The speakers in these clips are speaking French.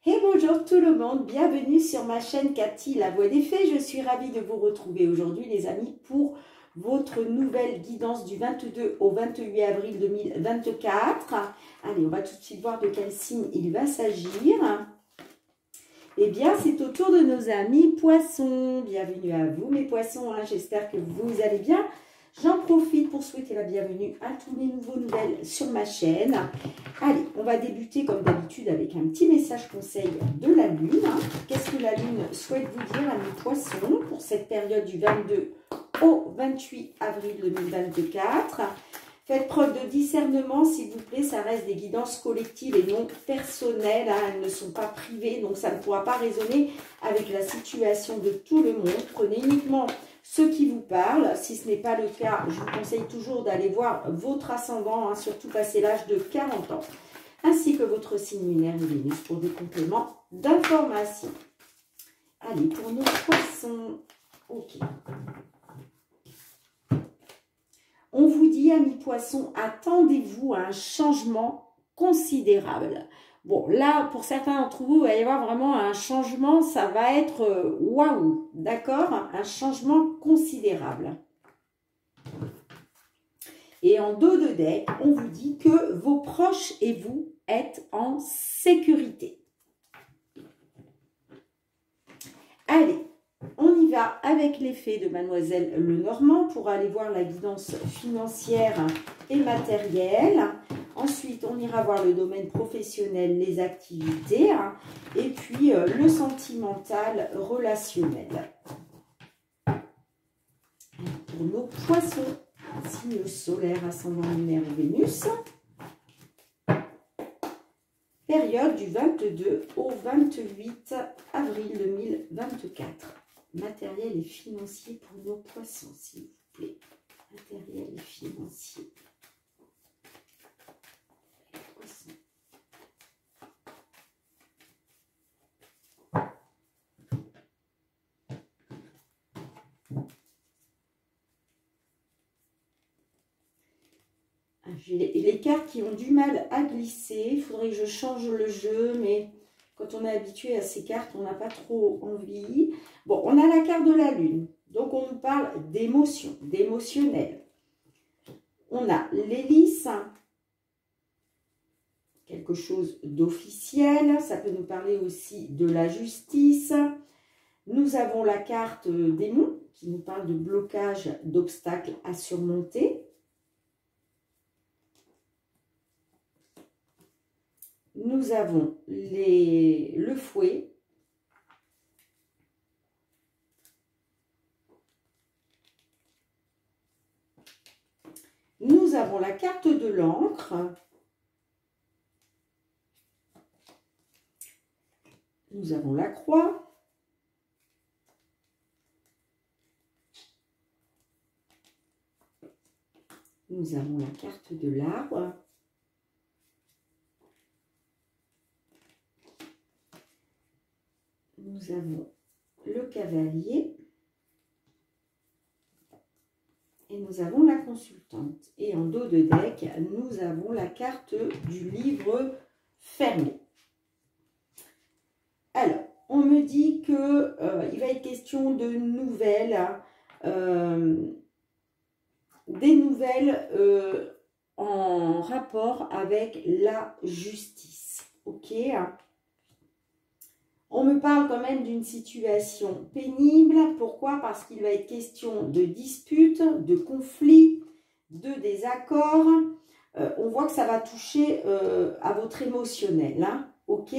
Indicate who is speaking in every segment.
Speaker 1: Et bonjour tout le monde, bienvenue sur ma chaîne Cathy, la voix des fées. Je suis ravie de vous retrouver aujourd'hui les amis pour votre nouvelle guidance du 22 au 28 avril 2024. Allez, on va tout de suite voir de quel signe il va s'agir. Eh bien, c'est au tour de nos amis poissons. Bienvenue à vous mes poissons, hein. J'espère que vous allez bien. J'en profite pour souhaiter la bienvenue à tous les nouveaux nouvelles sur ma chaîne. Allez, on va débuter comme d'habitude avec un petit message conseil de la Lune. Qu'est-ce que la Lune souhaite vous dire à mes poissons pour cette période du 22 au 28 avril 2024? Faites preuve de discernement, s'il vous plaît. Ça reste des guidances collectives et non personnelles. Elles ne sont pas privées, donc ça ne pourra pas résonner avec la situation de tout le monde. Prenez uniquement ce qui vous parle. Si ce n'est pas le cas, je vous conseille toujours d'aller voir votre ascendant, surtout passé l'âge de 40 ans, ainsi que votre signe lunaire et Vénus pour des compléments d'information. Allez, pour nos poissons, ok. On vous dit, amis poissons, attendez-vous à un changement considérable. Bon, là, pour certains d'entre vous, il va y avoir vraiment un changement, ça va être waouh, d'accord? Un changement considérable. Et en dos de deck, on vous dit que vos proches et vous êtes en sécurité. Allez, on y va avec l'effet de Mademoiselle Lenormand pour aller voir la guidance financière et matérielle. Ensuite, on ira voir le domaine professionnel, les activités, et puis le sentimental relationnel. Pour nos poissons, signe solaire, ascendant lunaire Vénus, période du 22 au 28 avril 2024. Matériel et financier pour nos poissons, s'il vous plaît. Matériel et financier. Poissons. J'ai les cartes qui ont du mal à glisser. Il faudrait que je change le jeu, mais quand on est habitué à ces cartes, on n'a pas trop envie. Bon, on a la carte de la Lune. Donc, on nous parle d'émotion, d'émotionnel. On a l'hélice, quelque chose d'officiel. Ça peut nous parler aussi de la justice. Nous avons la carte démon qui nous parle de blocage, d'obstacles à surmonter. Nous avons le fouet. Nous avons la carte de l'encre. Nous avons la croix. Nous avons la carte de l'arbre. Nous avons le cavalier. Et nous avons la consultante. Et en dos de deck, nous avons la carte du livre fermé. Alors, on me dit que il va être question de nouvelles, des nouvelles en rapport avec la justice. Ok ? On me parle quand même d'une situation pénible. Pourquoi? Parce qu'il va être question de disputes, de conflits, de désaccords. On voit que ça va toucher à votre émotionnel. Hein, ok?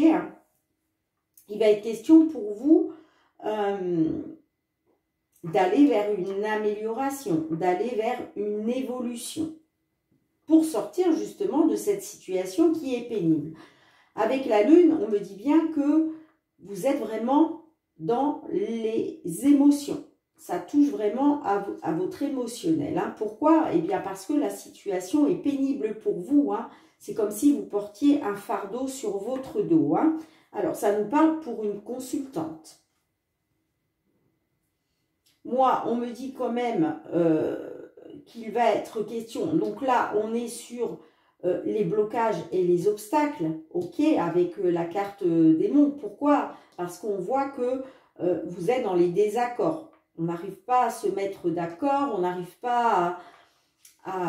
Speaker 1: Il va être question pour vous d'aller vers une amélioration, d'aller vers une évolution pour sortir justement de cette situation qui est pénible. Avec la Lune, on me dit bien que vous êtes vraiment dans les émotions. Ça touche vraiment à votre émotionnel. Hein. Pourquoi? Eh bien parce que la situation est pénible pour vous. Hein. C'est comme si vous portiez un fardeau sur votre dos. Hein. Alors, ça nous parle pour une consultante. Moi, on me dit quand même qu'il va être question. Donc là, on est sur les blocages et les obstacles, ok, avec la carte démon. Pourquoi? Parce qu'on voit que vous êtes dans les désaccords. On n'arrive pas à se mettre d'accord, on n'arrive pas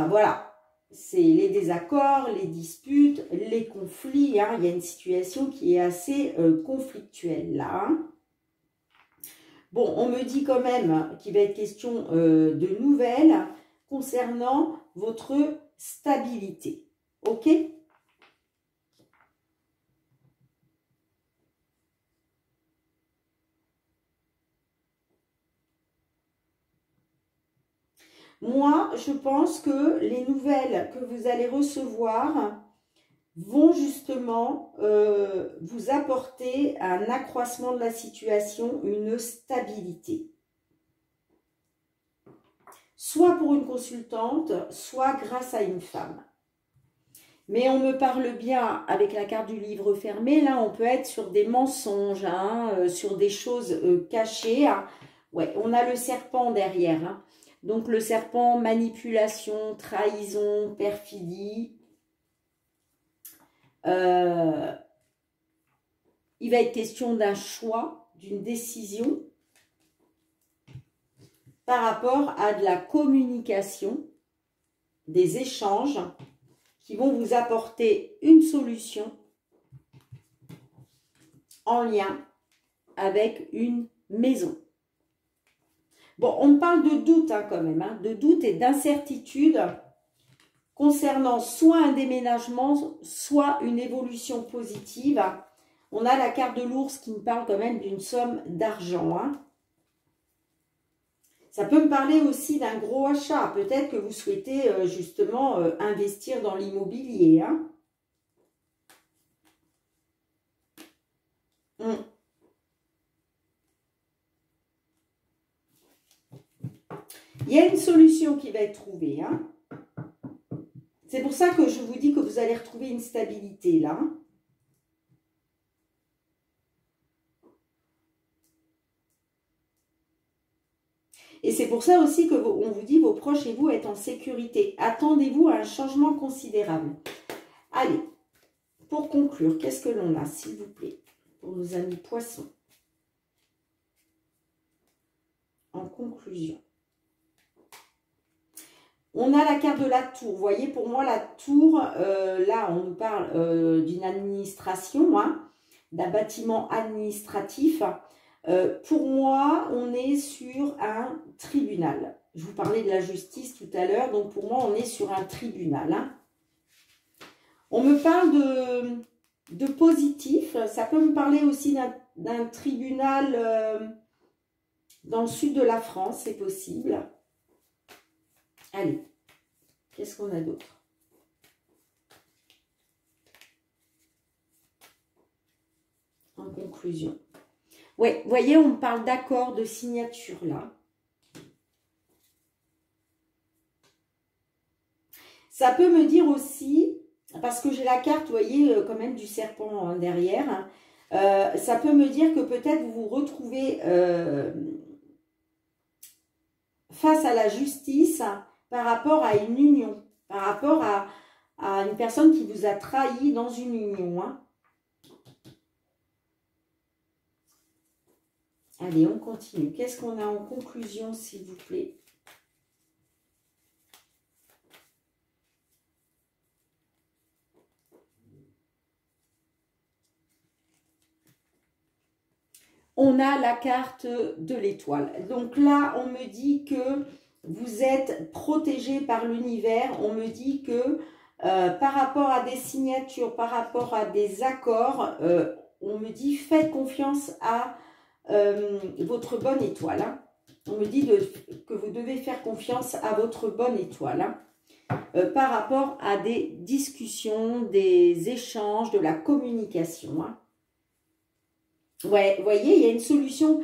Speaker 1: voilà, c'est les désaccords, les disputes, les conflits, hein. Il y a une situation qui est assez conflictuelle là, hein. Bon, on me dit quand même qu'il va être question de nouvelles concernant votre stabilité. Ok? Moi, je pense que les nouvelles que vous allez recevoir vont justement vous apporter un accroissement de la situation, une stabilité. Soit pour une consultante, soit grâce à une femme. Mais on me parle bien, avec la carte du livre fermé, là on peut être sur des mensonges, hein, sur des choses cachées. Hein. Ouais, on a le serpent derrière. Hein. Donc le serpent, manipulation, trahison, perfidie. Il va être question d'un choix, d'une décision par rapport à de la communication, des échanges qui vont vous apporter une solution en lien avec une maison. Bon, on me parle de doute hein, quand même, hein, de doute et d'incertitude concernant soit un déménagement, soit une évolution positive. On a la carte de l'ours qui me parle quand même d'une somme d'argent. Hein. Ça peut me parler aussi d'un gros achat. Peut-être que vous souhaitez justement investir dans l'immobilier. Hein. Il y a une solution qui va être trouvée. Hein. C'est pour ça que je vous dis que vous allez retrouver une stabilité là. Et c'est pour ça aussi qu'on vous dit vos proches et vous êtes en sécurité. Attendez-vous à un changement considérable. Allez, pour conclure, qu'est-ce que l'on a, s'il vous plaît, pour nos amis poissons? En conclusion. On a la carte de la tour. Vous voyez, pour moi, la tour, là, on nous parle d'une administration, hein, d'un bâtiment administratif. Pour moi, on est sur un tribunal. Je vous parlais de la justice tout à l'heure, donc pour moi, on est sur un tribunal. Hein. On me parle de positif. Ça peut me parler aussi d'un tribunal dans le sud de la France, c'est possible. Allez, qu'est-ce qu'on a d'autre? En conclusion. Ouais, vous voyez, on me parle d'accord, de signature là. Ça peut me dire aussi, parce que j'ai la carte, vous voyez, quand même du serpent hein, derrière. Ça peut me dire que peut-être vous vous retrouvez face à la justice par rapport à une union, par rapport à une personne qui vous a trahi dans une union. Hein. Allez, on continue. Qu'est-ce qu'on a en conclusion, s'il vous plaît? On a la carte de l'étoile. Donc là, on me dit que vous êtes protégé par l'univers. On me dit que par rapport à des signatures, par rapport à des accords, on me dit faites confiance à votre bonne étoile. Hein. On me dit que vous devez faire confiance à votre bonne étoile. Hein. Par rapport à des discussions, des échanges, de la communication. Hein. Ouais, vous voyez, il y a une solution.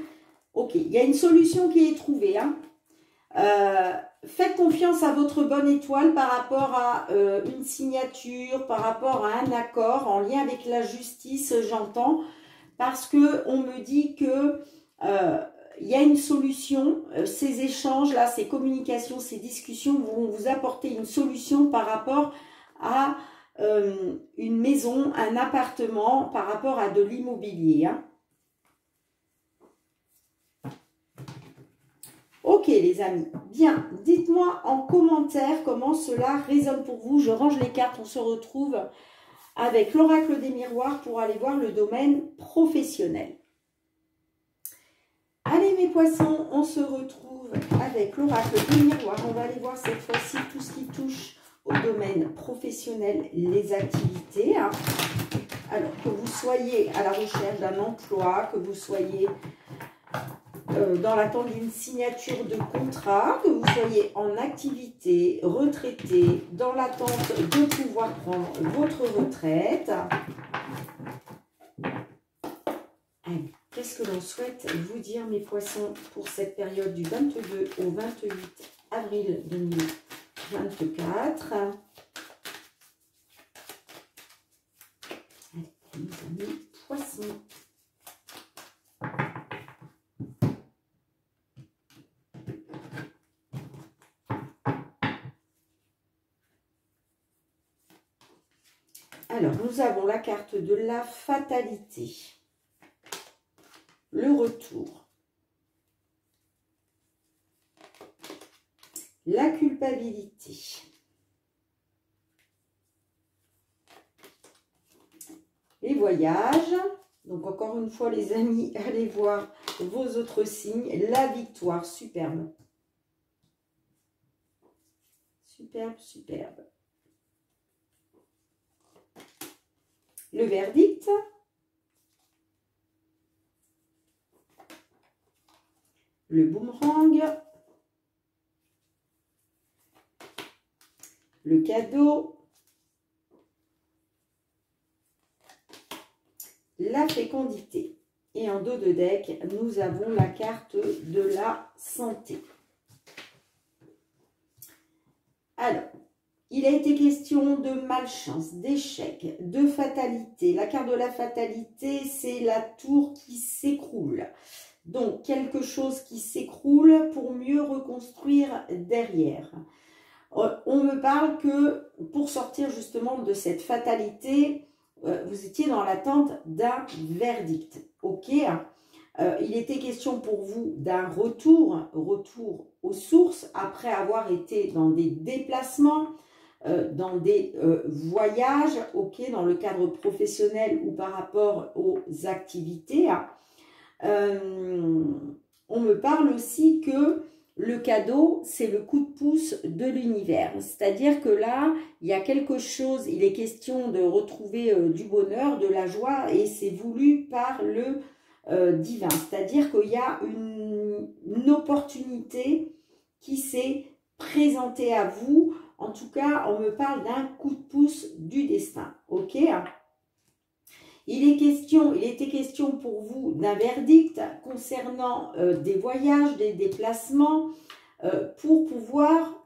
Speaker 1: Ok, il y a une solution qui est trouvée. Hein. Faites confiance à votre bonne étoile par rapport à une signature, par rapport à un accord en lien avec la justice, j'entends. Parce qu'on me dit que il y a une solution, ces échanges-là, ces communications, ces discussions vont vous apporter une solution par rapport à une maison, un appartement par rapport à de l'immobilier. Hein. Ok les amis, bien, dites-moi en commentaire comment cela résonne pour vous. Je range les cartes, on se retrouve avec l'oracle des miroirs pour aller voir le domaine professionnel. Allez mes poissons, on se retrouve avec l'oracle des miroirs. On va aller voir cette fois-ci tout ce qui touche au domaine professionnel, les activités. Hein. Alors que vous soyez à la recherche d'un emploi, que vous soyez dans l'attente d'une signature de contrat, que vous soyez en activité, retraité, dans l'attente de pouvoir prendre votre retraite. Allez, qu'est-ce que l'on souhaite vous dire, mes poissons, pour cette période du 22 au 28 avril 2024. Allez, mes amis poissons. Alors, nous avons la carte de la fatalité, le retour, la culpabilité, les voyages. Donc, encore une fois, les amis, allez voir vos autres signes. La victoire, superbe. Superbe, superbe. Le verdict, le boomerang, le cadeau, la fécondité. Et en dos de deck, nous avons la carte de la santé. Alors, il a été question de malchance, d'échec, de fatalité. La carte de la fatalité, c'est la tour qui s'écroule. Donc, quelque chose qui s'écroule pour mieux reconstruire derrière. On me parle que pour sortir justement de cette fatalité, vous étiez dans l'attente d'un verdict. Ok, il était question pour vous d'un retour aux sources après avoir été dans des déplacements, dans des voyages, ok, dans le cadre professionnel ou par rapport aux activités. On me parle aussi que le cadeau, c'est le coup de pouce de l'univers. C'est-à-dire que là, il y a quelque chose, il est question de retrouver du bonheur, de la joie, et c'est voulu par le divin. C'est-à-dire qu'il y a une opportunité qui s'est présentée à vous. En tout cas, on me parle d'un coup de pouce du destin. Ok ? Il était question pour vous d'un verdict concernant des voyages, des déplacements, pour pouvoir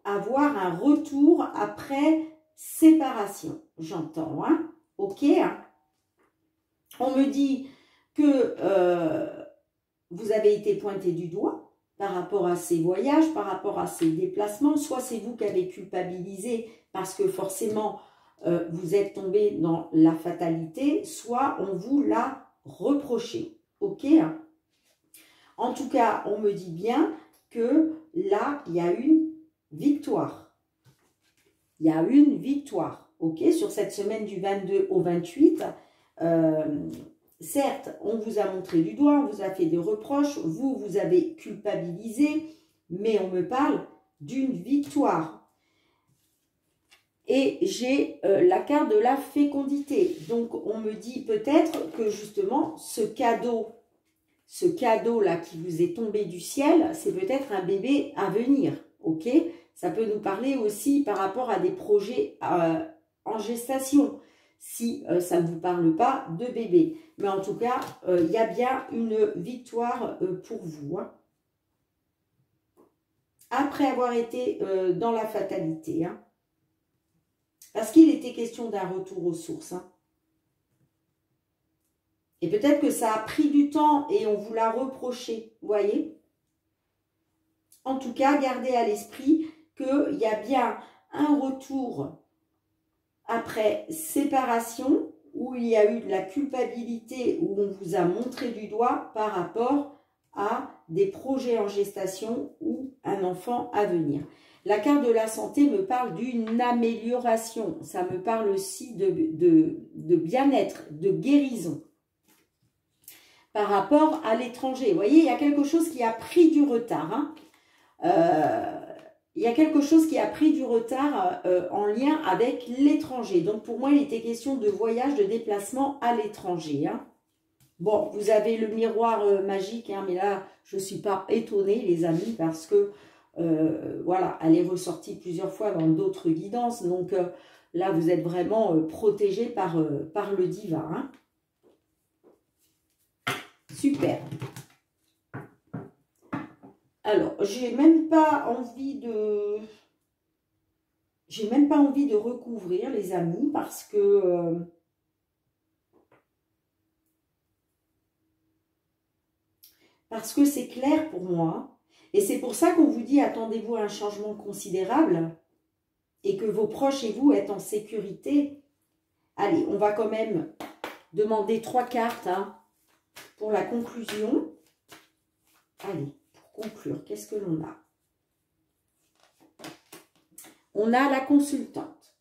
Speaker 1: avoir un retour après séparation. J'entends, hein? Ok. On me dit que vous avez été pointé du doigt par rapport à ces voyages, par rapport à ces déplacements. Soit c'est vous qui avez culpabilisé parce que forcément vous êtes tombé dans la fatalité, soit on vous l'a reproché. Ok. En tout cas, on me dit bien que là, il y a une victoire. Il y a une victoire. Ok. Sur cette semaine du 22 au 28, certes, on vous a montré du doigt, on vous a fait des reproches, vous avez culpabilisé, mais on me parle d'une victoire. Et j'ai la carte de la fécondité. Donc, on me dit peut-être que justement, ce cadeau-là qui vous est tombé du ciel, c'est peut-être un bébé à venir. Ok ? Ça peut nous parler aussi par rapport à des projets en gestation, si ça ne vous parle pas de bébé. Mais en tout cas, il y a bien une victoire pour vous. Hein. Après avoir été dans la fatalité. Hein. Parce qu'il était question d'un retour aux sources. Hein. Et peut-être que ça a pris du temps et on vous l'a reproché. Vous voyez ? En tout cas, gardez à l'esprit qu'il y a bien un retour après séparation, où il y a eu de la culpabilité, où on vous a montré du doigt par rapport à des projets en gestation ou un enfant à venir. La carte de la santé me parle d'une amélioration. Ça me parle aussi de bien-être, de guérison. Par rapport à l'étranger. Vous voyez, il y a quelque chose qui a pris du retard. Hein. Il y a quelque chose qui a pris du retard en lien avec l'étranger. Donc, pour moi, il était question de voyage, de déplacement à l'étranger. Hein. Bon, vous avez le miroir magique, hein, mais là, je ne suis pas étonnée, les amis, parce que, voilà, elle est ressortie plusieurs fois dans d'autres guidances. Donc, là, vous êtes vraiment protégé par le divin. Hein. Super. Alors, j'ai même pas envie de recouvrir, les amis, parce que c'est clair pour moi. Et c'est pour ça qu'on vous dit, attendez-vous à un changement considérable et que vos proches et vous êtes en sécurité. Allez, on va quand même demander 3 cartes hein, pour la conclusion. Allez, pour conclure, qu'est-ce que l'on a? On a la consultante.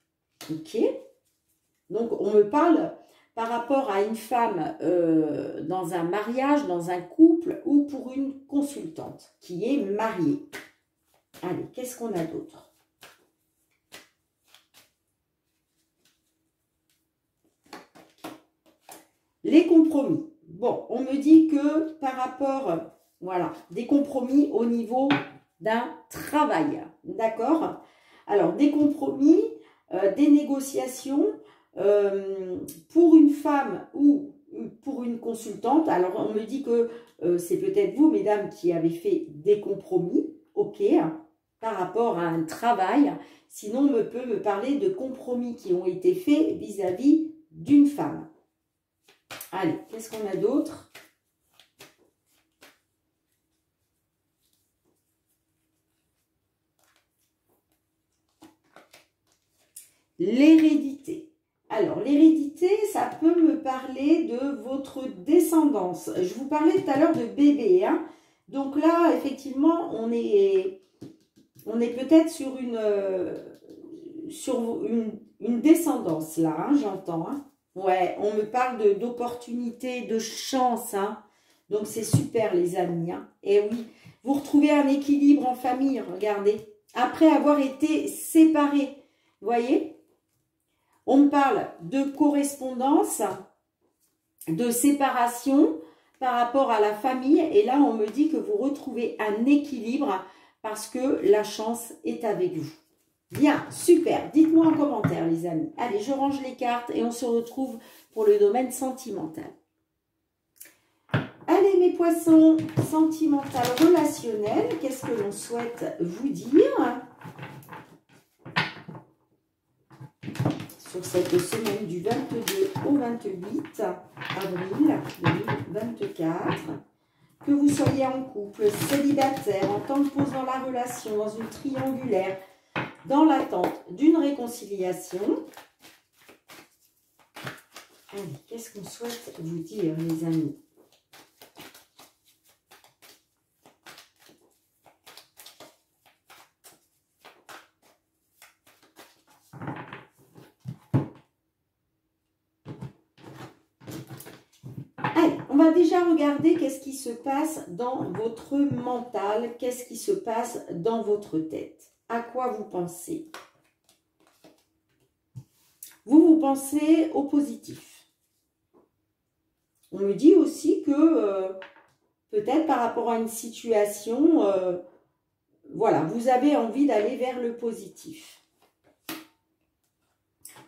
Speaker 1: Ok. Donc, on me parle par rapport à une femme dans un mariage, dans un couple ou pour une consultante qui est mariée. Allez, qu'est-ce qu'on a d'autre? Les compromis. Bon, on me dit que par rapport, voilà, des compromis au niveau d'un travail. D'accord? Alors, des compromis, des négociations pour une femme ou pour une consultante. Alors, on me dit que c'est peut-être vous, mesdames, qui avez fait des compromis, ok, par rapport à un travail. Sinon, on peut me parler de compromis qui ont été faits vis-à-vis d'une femme. Allez, qu'est-ce qu'on a d'autre? L'hérédité. Alors, l'hérédité, ça peut me parler de votre descendance. Je vous parlais tout à l'heure de bébé. Hein. Donc là, effectivement, on est peut-être sur une descendance, là, hein, j'entends. Hein. Ouais, on me parle d'opportunités, de chance. Hein. Donc, c'est super, les amis. Hein. Et oui, vous retrouvez un équilibre en famille, regardez. Après avoir été séparés, vous voyez? On me parle de correspondance, de séparation par rapport à la famille. Et là, on me dit que vous retrouvez un équilibre parce que la chance est avec vous. Bien, super. Dites-moi en commentaire, les amis. Allez, je range les cartes et on se retrouve pour le domaine sentimental. Allez, mes poissons, sentimental, relationnel, qu'est-ce que l'on souhaite vous dire sur cette semaine du 22 au 28 avril 2024. Que vous soyez en couple, célibataire, en temps de pause dans la relation, dans une triangulaire, dans l'attente d'une réconciliation. Allez, qu'est-ce qu'on souhaite vous dire, les amis? On va déjà regarder qu'est-ce qui se passe dans votre mental, qu'est-ce qui se passe dans votre tête. À quoi vous pensez? Vous pensez au positif. On me dit aussi que peut-être par rapport à une situation, voilà, vous avez envie d'aller vers le positif.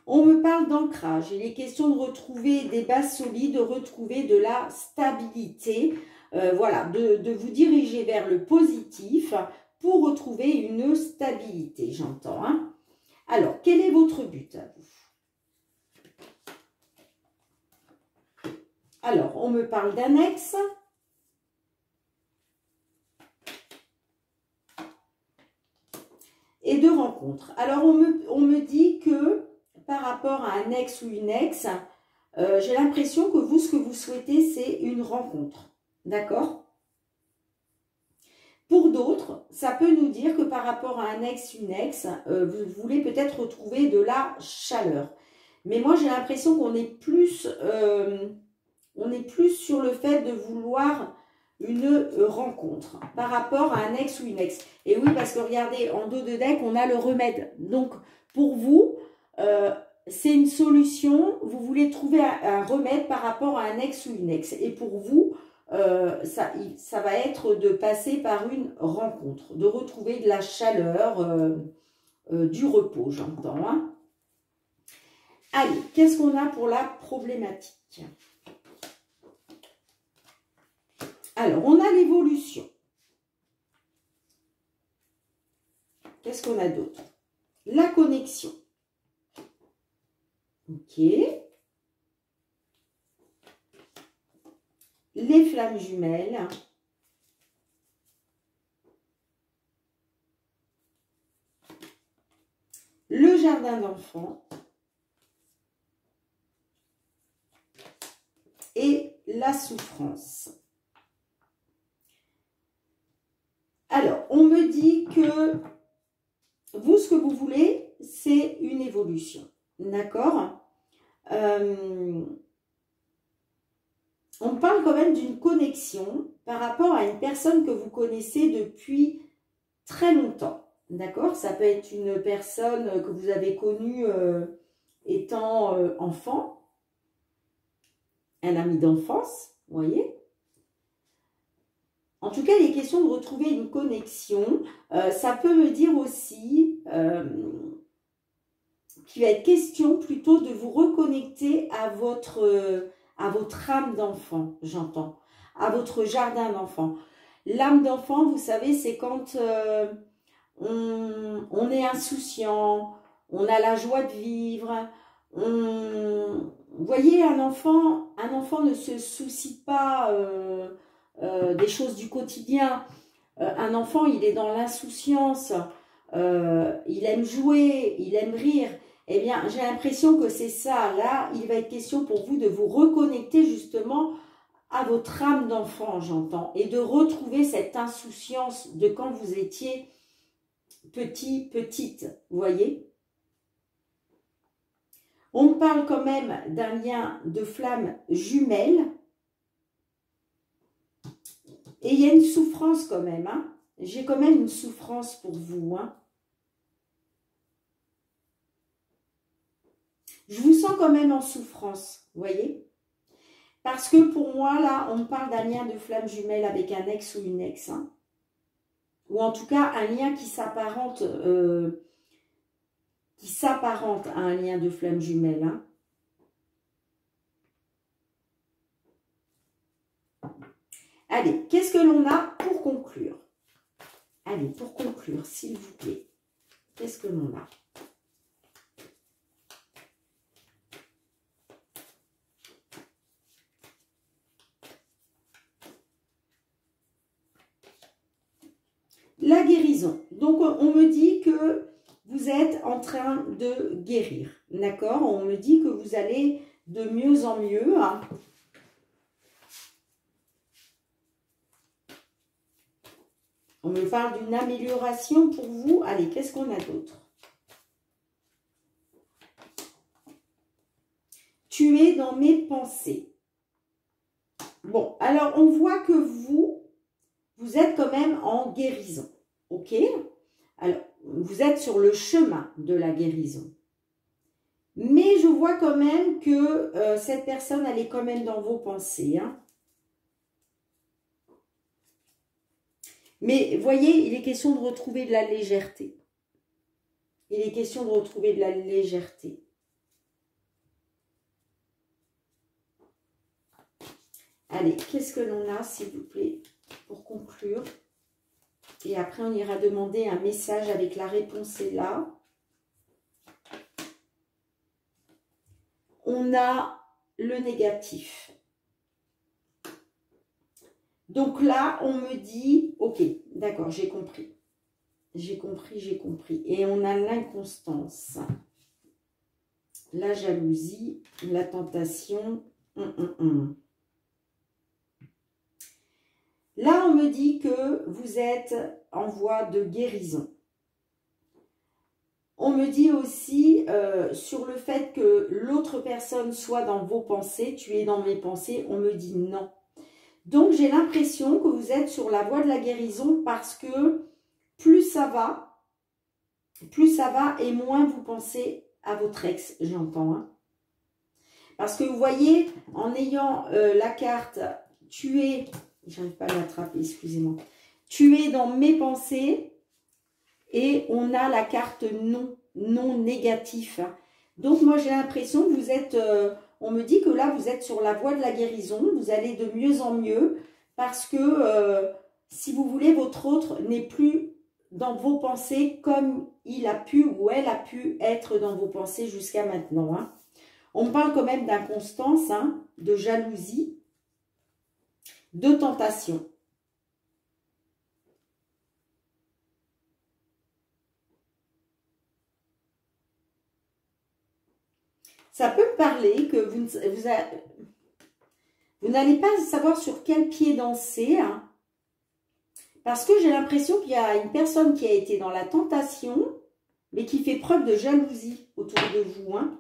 Speaker 1: On me parle d'ancrage. Il est question de retrouver des bases solides, de retrouver de la stabilité. Voilà, de vous diriger vers le positif pour retrouver une stabilité, j'entends. Hein. Alors, quel est votre but à vous? Alors, on me parle d'annexe. Et de rencontre. Alors, on me dit que par rapport à un ex ou une ex, j'ai l'impression que vous, ce que vous souhaitez, c'est une rencontre. D'accord? Pour d'autres, ça peut nous dire que par rapport à un ex, une ex, vous voulez peut-être retrouver de la chaleur. Mais moi, j'ai l'impression qu'on est plus sur le fait de vouloir une rencontre par rapport à un ex ou une ex. Et oui, parce que regardez, en dos de deck, on a le remède. Donc, pour vous, c'est une solution. Vous voulez trouver un remède par rapport à un ex ou une ex. Et pour vous, ça va être de passer par une rencontre, de retrouver de la chaleur, du repos, j'entends. Hein. Allez, qu'est-ce qu'on a pour la problématique? Alors, on a l'évolution. Qu'est-ce qu'on a d'autre? La connexion. Ok. Les flammes jumelles. Le jardin d'enfants. Et la souffrance. Alors, on me dit que vous, ce que vous voulez, c'est une évolution. D'accord? On parle quand même d'une connexion par rapport à une personne que vous connaissez depuis très longtemps. D'accord? Ça peut être une personne que vous avez connue étant enfant, un ami d'enfance, vous voyez? En tout cas, il est question de retrouver une connexion. Ça peut me dire aussi qu'il va être question plutôt de vous reconnecter à votre âme d'enfant, j'entends, à votre jardin d'enfant. L'âme d'enfant, vous savez, c'est quand on est insouciant, on a la joie de vivre. Vous voyez, un enfant ne se soucie pas des choses du quotidien. Un enfant, il est dans l'insouciance, il aime jouer, il aime rire. Eh bien, j'ai l'impression que c'est ça. Là, il va être question pour vous de vous reconnecter justement à votre âme d'enfant, j'entends, et de retrouver cette insouciance de quand vous étiez petit, petite, vous voyez. On parle quand même d'un lien de flammes jumelles. Et il y a une souffrance quand même. Hein. J'ai quand même une souffrance pour vous. Hein. Je vous sens quand même en souffrance, vous voyez. Parce que pour moi, là, on parle d'un lien de flammes jumelles avec un ex ou une ex. Hein. Ou en tout cas, un lien qui s'apparente à un lien de flammes jumelles. Hein. Allez, qu'est-ce que l'on a pour conclure? Allez, pour conclure, s'il vous plaît, qu'est-ce que l'on a? La guérison. Donc, on me dit que vous êtes en train de guérir. D'accord? On me dit que vous allez de mieux en mieux. Hein. On me parle d'une amélioration pour vous. Allez, qu'est-ce qu'on a d'autre? Tu es dans mes pensées. Bon, alors on voit que vous êtes quand même en guérison. Ok? Alors, vous êtes sur le chemin de la guérison. Mais je vois quand même que cette personne, elle est quand même dans vos pensées. Hein. Mais voyez, il est question de retrouver de la légèreté. Il est question de retrouver de la légèreté. Allez, qu'est-ce que l'on a, s'il vous plaît, pour conclure? Et après, on ira demander un message avec la réponse est là. On a le négatif. Donc là, on me dit, ok, d'accord, j'ai compris. J'ai compris, j'ai compris. Et on a l'inconstance. la jalousie, la tentation. Là, on me dit que vous êtes en voie de guérison. On me dit aussi sur le fait que l'autre personne soit dans vos pensées, tu es dans mes pensées, on me dit non. Donc, j'ai l'impression que vous êtes sur la voie de la guérison parce que plus ça va et moins vous pensez à votre ex, j'entends. Hein. Parce que vous voyez, en ayant la carte « tu es », j'arrive pas à l'attraper, excusez-moi, « tu es dans mes pensées », et on a la carte non négatif. Donc, moi, j'ai l'impression que vous êtes, on me dit que là, vous êtes sur la voie de la guérison. Vous allez de mieux en mieux parce que, si vous voulez, votre autre n'est plus dans vos pensées comme il a pu ou elle a pu être dans vos pensées jusqu'à maintenant. Hein. On me parle quand même d'inconstance, hein, de jalousie, de tentation. Ça peut me parler que vous n'allez pas savoir sur quel pied danser. Hein, parce que j'ai l'impression qu'il y a une personne qui a été dans la tentation, mais qui fait preuve de jalousie autour de vous. Hein.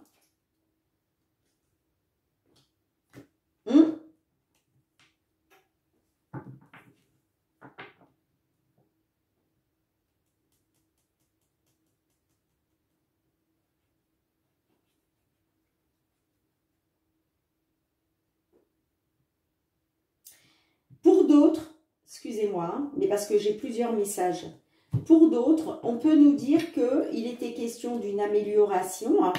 Speaker 1: Pour d'autres, excusez-moi, hein, mais parce que j'ai plusieurs messages. Pour d'autres, on peut nous dire qu'il était question d'une amélioration hein,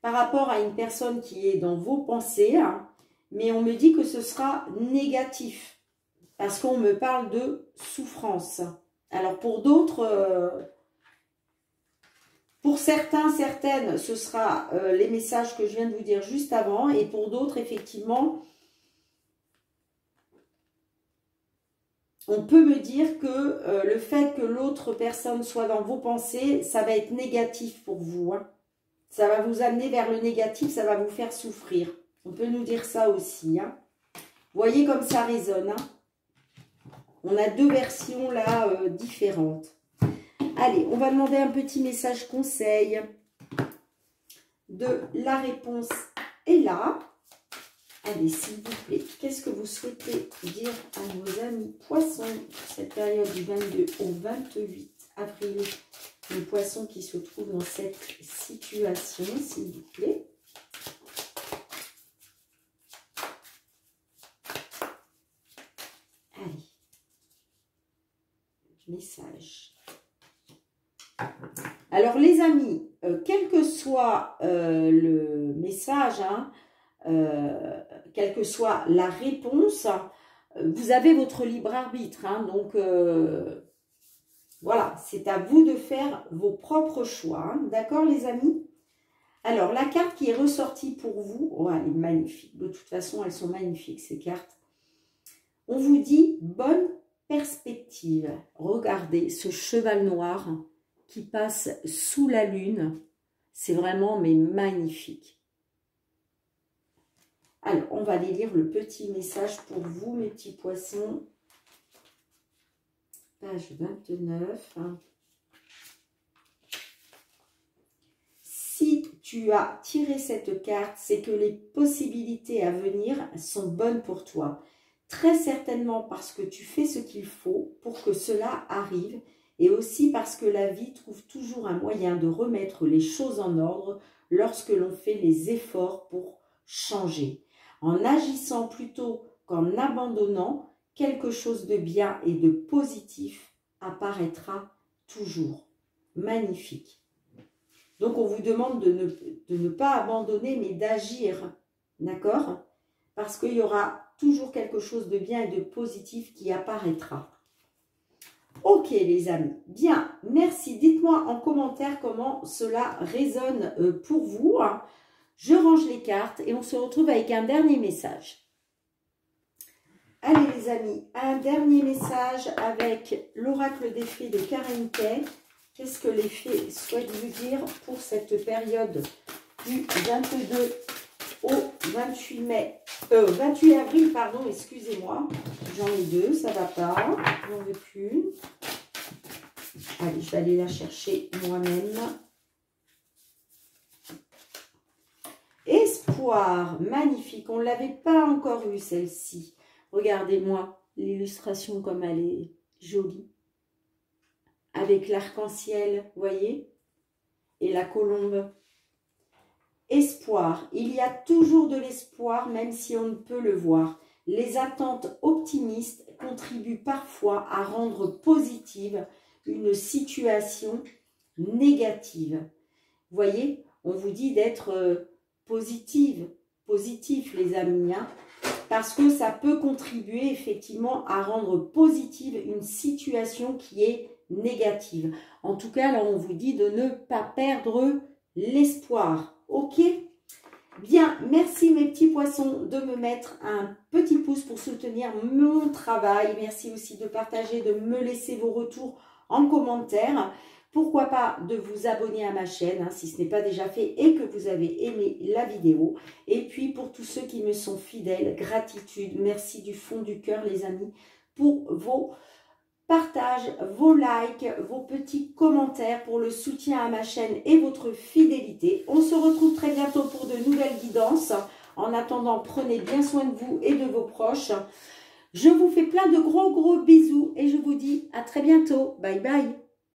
Speaker 1: par rapport à une personne qui est dans vos pensées, hein, mais on me dit que ce sera négatif parce qu'on me parle de souffrance. Alors pour d'autres, pour certains, certaines, ce sera les messages que je viens de vous dire juste avant, et pour d'autres, effectivement, on peut me dire que le fait que l'autre personne soit dans vos pensées, ça va être négatif pour vous. Hein. Ça va vous amener vers le négatif, ça va vous faire souffrir. On peut nous dire ça aussi. Hein. Vous voyez comme ça résonne. Hein. On a deux versions là différentes. Allez, on va demander un petit message conseil. De la réponse est là. Allez, s'il vous plaît, qu'est-ce que vous souhaitez dire à vos amis poissons pour cette période du 22 au 28 avril? Les poissons qui se trouvent dans cette situation, s'il vous plaît. Allez. Message. Alors, les amis, quel que soit le message, hein, quelle que soit la réponse, vous avez votre libre arbitre. Hein, donc, voilà, c'est à vous de faire vos propres choix. Hein, d'accord, les amis? Alors, la carte qui est ressortie pour vous, oh, elle est magnifique. De toute façon, elles sont magnifiques, ces cartes. On vous dit bonne perspective. Regardez ce cheval noir qui passe sous la lune. C'est vraiment mais magnifique. Alors, on va aller lire le petit message pour vous, mes petits poissons. Page 29. Si tu as tiré cette carte, c'est que les possibilités à venir sont bonnes pour toi. Très certainement parce que tu fais ce qu'il faut pour que cela arrive et aussi parce que la vie trouve toujours un moyen de remettre les choses en ordre lorsque l'on fait les efforts pour changer. En agissant plutôt qu'en abandonnant, quelque chose de bien et de positif apparaîtra toujours. Magnifique. Donc, on vous demande de ne pas abandonner, mais d'agir. D'accord? Parce qu'il y aura toujours quelque chose de bien et de positif qui apparaîtra. Ok, les amis. Bien, merci. Dites-moi en commentaire comment cela résonne pour vous. Je range les cartes et on se retrouve avec un dernier message. Allez, les amis, un dernier message avec l'oracle des fées de Karen Kay. Qu'est-ce que les fées souhaitent vous dire pour cette période du 22 au 28 mai, 28 avril, pardon, excusez-moi. J'en ai deux, ça va pas. J'en veux plus. Allez, je vais aller la chercher moi-même. Espoir, magnifique. On ne l'avait pas encore eu, celle-ci. Regardez-moi l'illustration comme elle est jolie. Avec l'arc-en-ciel, voyez? Et la colombe. Espoir. Il y a toujours de l'espoir, même si on ne peut le voir. Les attentes optimistes contribuent parfois à rendre positive une situation négative. Voyez, on vous dit d'être positif les amis, hein, parce que ça peut contribuer effectivement à rendre positive une situation qui est négative. En tout cas, là, on vous dit de ne pas perdre l'espoir. Ok? Bien, merci mes petits poissons de me mettre un petit pouce pour soutenir mon travail. Merci aussi de partager, de me laisser vos retours en commentaire. Pourquoi pas de vous abonner à ma chaîne, hein, si ce n'est pas déjà fait et que vous avez aimé la vidéo. Et puis pour tous ceux qui me sont fidèles, gratitude, merci du fond du cœur les amis pour vos partages, vos likes, vos petits commentaires pour le soutien à ma chaîne et votre fidélité. On se retrouve très bientôt pour de nouvelles guidances. En attendant, prenez bien soin de vous et de vos proches. Je vous fais plein de gros bisous et je vous dis à très bientôt. Bye bye.